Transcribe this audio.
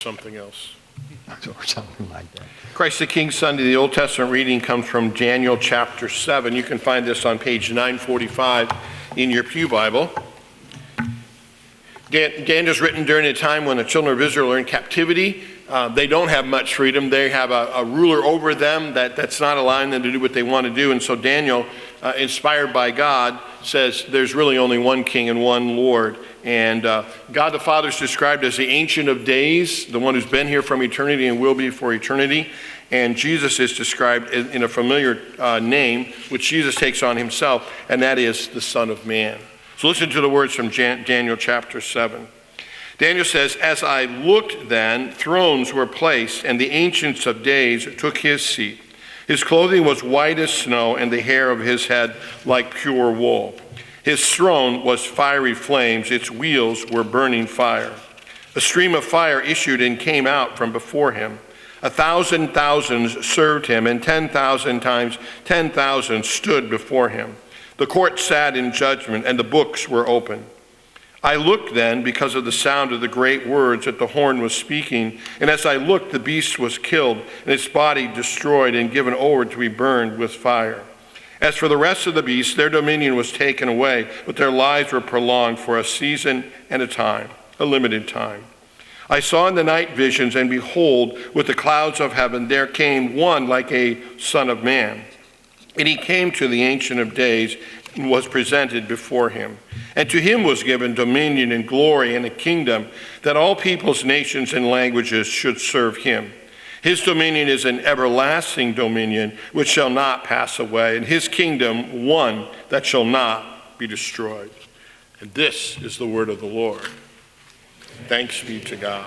something else. Or something like that. Christ the King Sunday, the Old Testament reading comes from Daniel chapter 7. You can find this on page 945 in your Pew Bible. Daniel's written during a time when the children of Israel are in captivity. They don't have much freedom. They have a ruler over them that's not allowing them to do what they want to do. And so Daniel, inspired by God, says there's really only one king and one Lord. And God the Father is described as the Ancient of Days, the one who's been here from eternity and will be for eternity. And Jesus is described in a familiar name, which Jesus takes on himself, and that is the Son of Man. So listen to the words from Daniel chapter 7. Daniel says, "As I looked then, thrones were placed, and the Ancients of Days took his seat. His clothing was white as snow, and the hair of his head like pure wool. His throne was fiery flames, its wheels were burning fire. A stream of fire issued and came out from before him. 1,000 thousands served him, and 10,000 times 10,000 stood before him. The court sat in judgment, and the books were open. I looked then because of the sound of the great words that the horn was speaking, and as I looked, the beast was killed, and its body destroyed and given over to be burned with fire. As for the rest of the beasts, their dominion was taken away, but their lives were prolonged for a season and a time, a limited time. I saw in the night visions, and behold, with the clouds of heaven there came one like a son of man. And he came to the Ancient of Days and was presented before him. And to him was given dominion and glory and a kingdom, that all peoples, nations, and languages should serve him. His dominion is an everlasting dominion which shall not pass away, and his kingdom one that shall not be destroyed." And this is the word of the Lord. Thanks be to God.